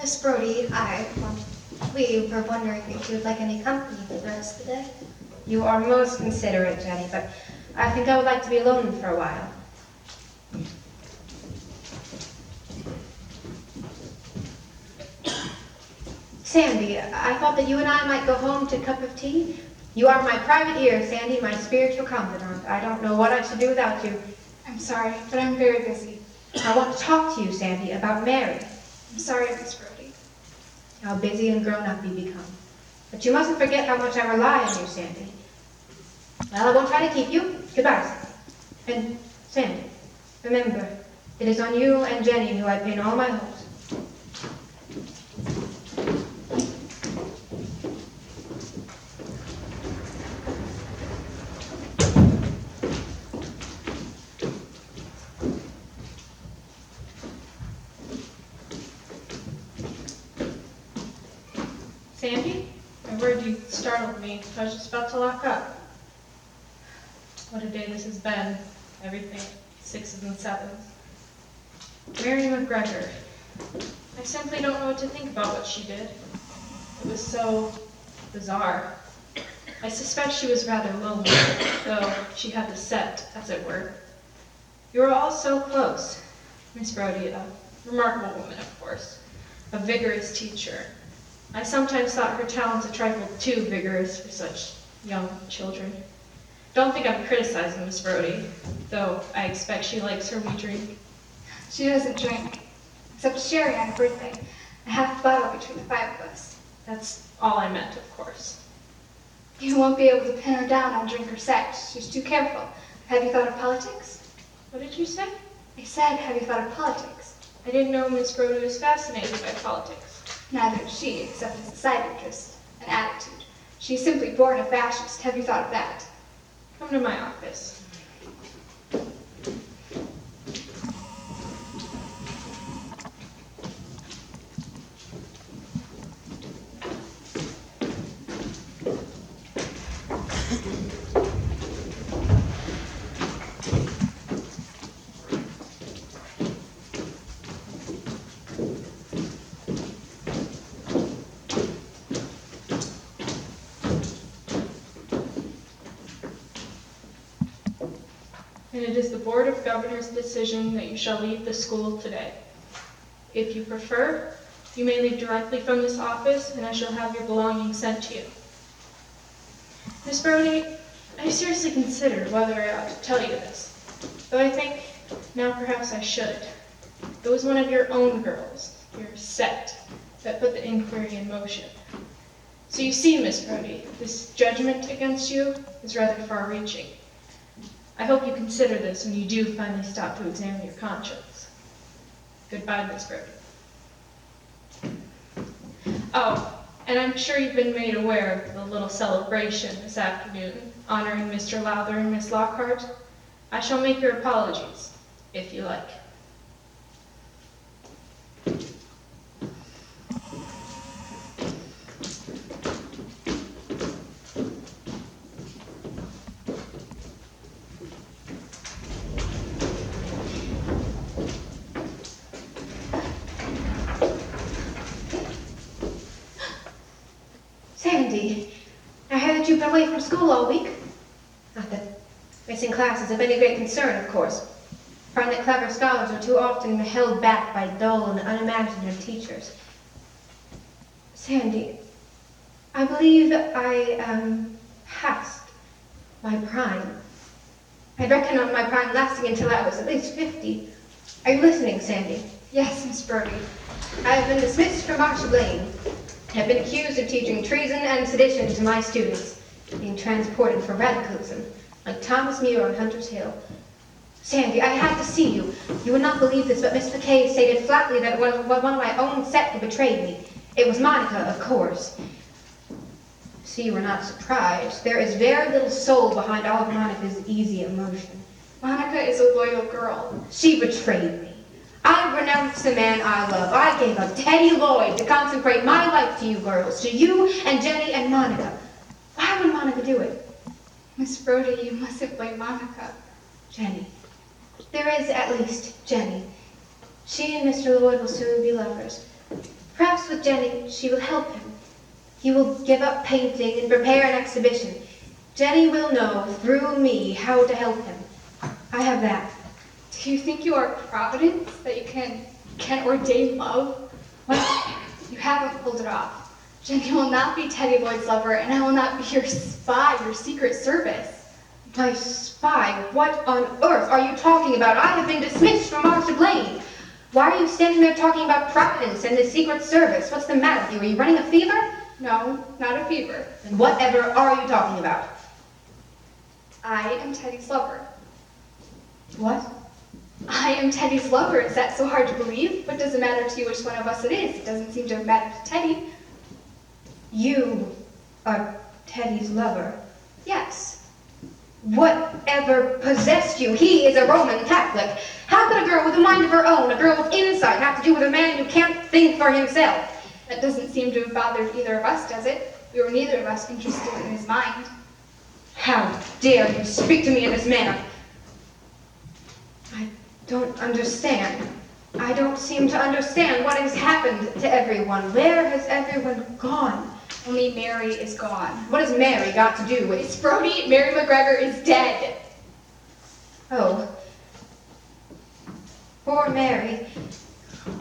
Miss Brodie, we were wondering if you would like any company for the rest of the day. You are most considerate, Jenny, but I think I would like to be alone for a while. Sandy, I thought that you and I might go home to a cup of tea. You are my private ear, Sandy, my spiritual confidant. I don't know what I should do without you. I'm sorry, but I'm very busy. I want to talk to you, Sandy, about Mary. I'm sorry, Miss Brodie. How busy and grown-up you become. But you mustn't forget how much I rely on you, Sandy. Well, I won't try to keep you. Goodbye, Sandy. And, Sandy, remember, it is on you and Jenny who I pin all my hopes. Sandy, my word, you startled me. I was just about to lock up. What a day this has been. Everything, sixes and sevens. Mary McGregor. I simply don't know what to think about what she did. It was so bizarre. I suspect she was rather lonely, though she had the set, as it were. You were all so close. Miss Brodie, a remarkable woman, of course, a vigorous teacher. I sometimes thought her talents a trifle too vigorous for such young children. Don't think I'm criticizing Miss Brodie, though I expect she likes her wee drink. She doesn't drink, except sherry on her birthday. A half bottle between the five of us. That's all I meant, of course. You won't be able to pin her down on drink or sex. She's too careful. Have you thought of politics? What did you say? I said, have you thought of politics? I didn't know Miss Brodie was fascinated by politics. Neither is she, except as a side interest, an attitude. She's simply born a fascist. Have you thought of that? Come to my office. And it is the Board of Governors' decision that you shall leave the school today. If you prefer, you may leave directly from this office, and I shall have your belongings sent to you. Miss Brodie, I seriously considered whether I ought to tell you this, though I think now perhaps I should. It was one of your own girls, your set, that put the inquiry in motion. So you see, Miss Brodie, this judgment against you is rather far-reaching. I hope you consider this when you do finally stop to examine your conscience. Goodbye, Miss Brodie. Oh, and I'm sure you've been made aware of the little celebration this afternoon honoring Mr. Lowther and Miss Lockhart. I shall make your apologies, if you like. Sandy, I heard that you've been away from school all week. Not that missing classes have any great concern, of course. I find that clever scholars are too often held back by dull and unimaginative teachers. Sandy, I believe I am past my prime. I reckon on my prime lasting until I was at least 50. Are you listening, Sandy? Yes, Miss Brodie. I have been dismissed from Marshall Lane. I have been accused of teaching treason and sedition to my students, being transported for radicalism, like Thomas Muir on Hunter's Hill. Sandy, I had to see you. You would not believe this, but Miss McKay stated flatly that it was one of my own set who betrayed me. It was Monica, of course. See, you were not surprised. There is very little soul behind all of Monica's easy emotion. Monica is a loyal girl. She betrayed me. I renounced the man I love. I gave up Teddy Lloyd to consecrate my life to you girls, to you and Jenny and Monica. Why would Monica do it? Miss Brodie, you mustn't blame Monica. Jenny. There is at least Jenny. She and Mr. Lloyd will soon be lovers. Perhaps with Jenny, she will help him. He will give up painting and prepare an exhibition. Jenny will know, through me, how to help him. I have that. Do you think you are Providence, that you can ordain love? What? You haven't pulled it off. Jenny will not be Teddy Lloyd's lover, and I will not be your spy, your secret service. My spy? What on earth are you talking about? I have been dismissed from Marcia Blaine. Why are you standing there talking about Providence and the Secret Service? What's the matter with you? Are you running a fever? No, not a fever. Then whatever are you talking about? I am Teddy's lover. What? I am Teddy's lover. Is that so hard to believe? What does it matter to you which one of us it is? It doesn't seem to have mattered to Teddy. You are Teddy's lover. Yes. Whatever possessed you? He is a Roman Catholic. How could a girl with a mind of her own, a girl with insight, have to do with a man who can't think for himself? That doesn't seem to have bothered either of us, does it? We were neither of us interested in his mind. How dare you speak to me in this manner? I don't understand. I don't seem to understand what has happened to everyone. Where has everyone gone? Only Mary is gone. What has Mary got to do with... It's Brodie. Mary McGregor is dead. Oh. Poor Mary.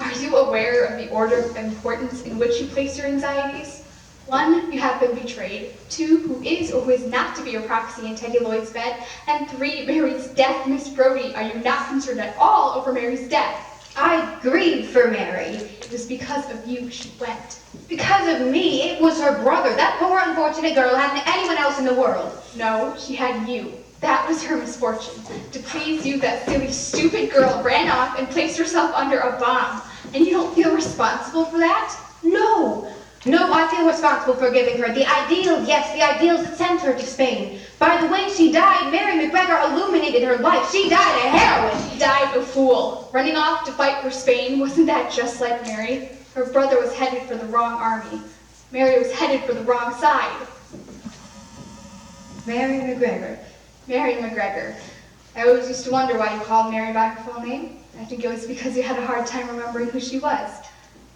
Are you aware of the order of importance in which you place your anxieties? 1, you have been betrayed. 2, who is or who is not to be your proxy in Teddy Lloyd's bed. And 3, Mary's death. Miss Brodie, are you not concerned at all over Mary's death? I grieve for Mary. It was because of you she went. Because of me, it was her brother. That poor unfortunate girl hadn't anyone else in the world. No, she had you. That was her misfortune. To please you, that silly, stupid girl ran off and placed herself under a bomb. And you don't feel responsible for that? No. No, I feel responsible for giving her the ideal, yes, the ideals that sent her to Spain. By the way she died, Mary McGregor illuminated her life. She died a heroine. She died a fool. Running off to fight for Spain, wasn't that just like Mary? Her brother was headed for the wrong army. Mary was headed for the wrong side. Mary McGregor. Mary McGregor. I always used to wonder why you called Mary by her full name. I think it was because you had a hard time remembering who she was.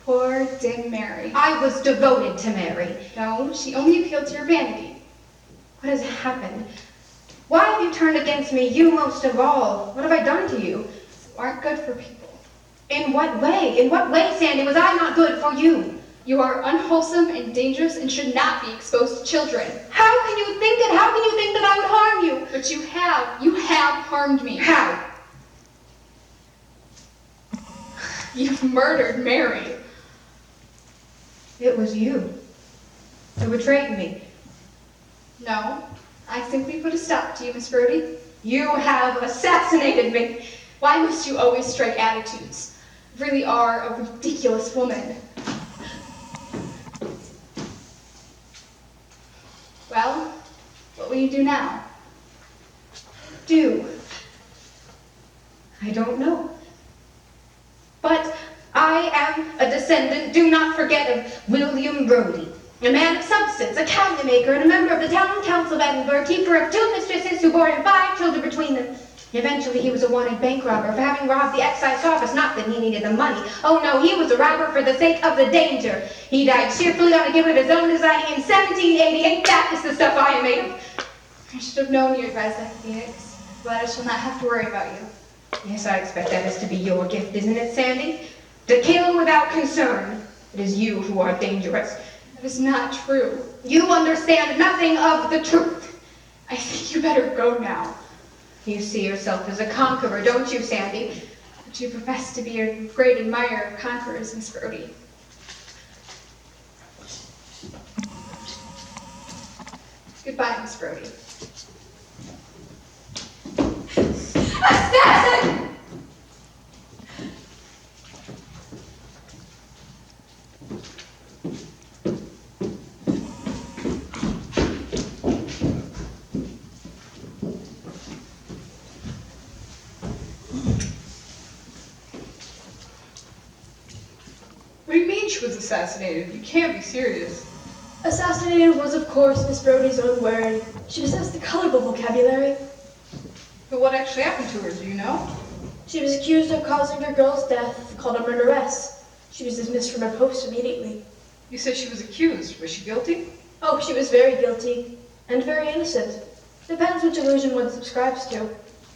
Poor, dim Mary. I was devoted to Mary. No, she only appealed to your vanity. What has happened? Why have you turned against me, you most of all? What have I done to you? You aren't good for people. In what way? In what way, Sandy, was I not good for you? You are unwholesome and dangerous and should not be exposed to children. How can you think it? How can you think that I would harm you? But you have. You have harmed me. How? You've murdered Mary. It was you who betrayed me. No, I simply put a stop to you, Miss Brodie. You have assassinated me. Why must you always strike attitudes? You really are a ridiculous woman. Well, what will you do now? Do? I don't know. But I am a descendant, do not forget, of William Brodie, a man of substance, a cabinet maker, and a member of the town council of Edinburgh, keeper of 2 mistresses who bore him 5 children between them. Eventually he was a wanted bank robber for having robbed the excise office, not that he needed the money. Oh no, he was a robber for the sake of the danger. He died cheerfully on a gibbet of his own designing in 1788. That is the stuff I am made of. I should have known you advised like Phoenix, but I shall not have to worry about you. Yes, I expect that is to be your gift, isn't it, Sandy? To kill without concern. It is you who are dangerous. That is not true. You understand nothing of the truth. I think you better go now. You see yourself as a conqueror, don't you, Sandy? But you profess to be a great admirer of conquerors, Miss Brodie. Goodbye, Miss Brodie. Assassin! What do you mean she was assassinated? You can't be serious. Assassinated was, of course, Miss Brodie's own word. She possessed a colorful vocabulary. But what actually happened to her, do you know? She was accused of causing her girl's death, called a murderess. She was dismissed from her post immediately. You said she was accused. Was she guilty? Oh, she was very guilty and very innocent. Depends which illusion one subscribes to.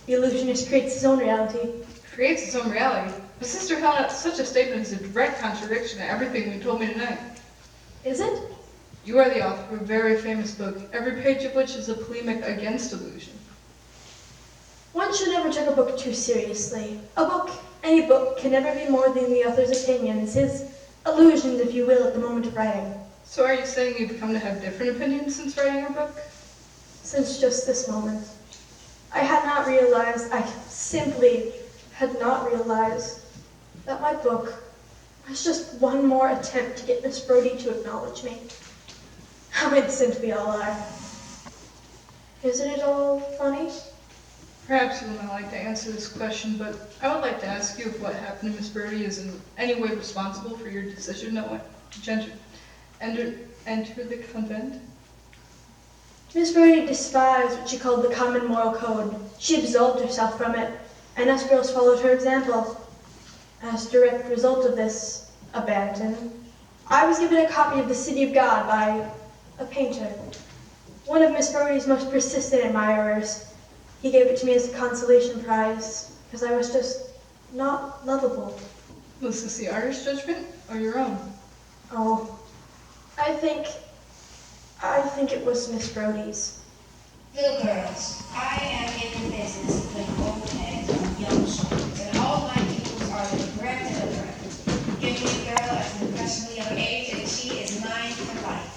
The illusionist creates his own reality. Creates its own reality. But Sister Helena, such a statement is a direct contradiction to everything you told me tonight. Is it? You are the author of a very famous book, every page of which is a polemic against illusion. One should never take a book too seriously. A book, any book, can never be more than the author's opinions, his illusions, if you will, at the moment of writing. So are you saying you've come to have different opinions since writing your book? Since just this moment. I simply had not realized that my book was just one more attempt to get Miss Brodie to acknowledge me. How innocent we all are. Isn't it all funny? Perhaps you will not like to answer this question, but I would like to ask you if what happened to Miss Brodie is in any way responsible for your decision to enter the convent? Miss Brodie despised what she called the common moral code. She absolved herself from it, and us girls followed her example. As a direct result of this abandon, I was given a copy of The City of God by a painter, one of Miss Brodie's most persistent admirers. He gave it to me as a consolation prize, because I was just not lovable. Was this the artist's judgment or your own? Oh, I think it was Miss Brodie's. Little girls, I am in the business with old heads and young shoulders, and all my pupils are the correct and the correct. Give me a girl at an impressionably young age, and she is mine for life.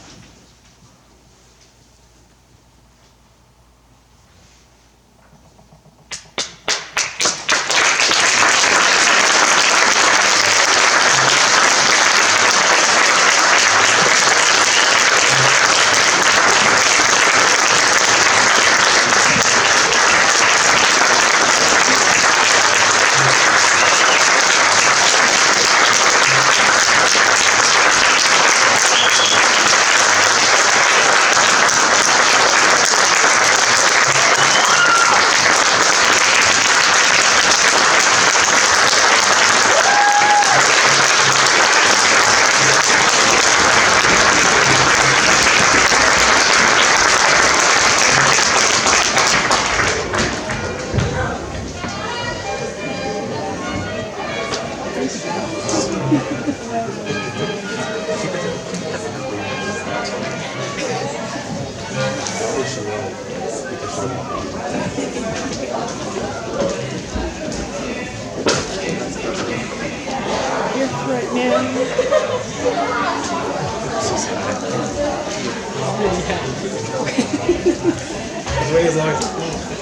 As long as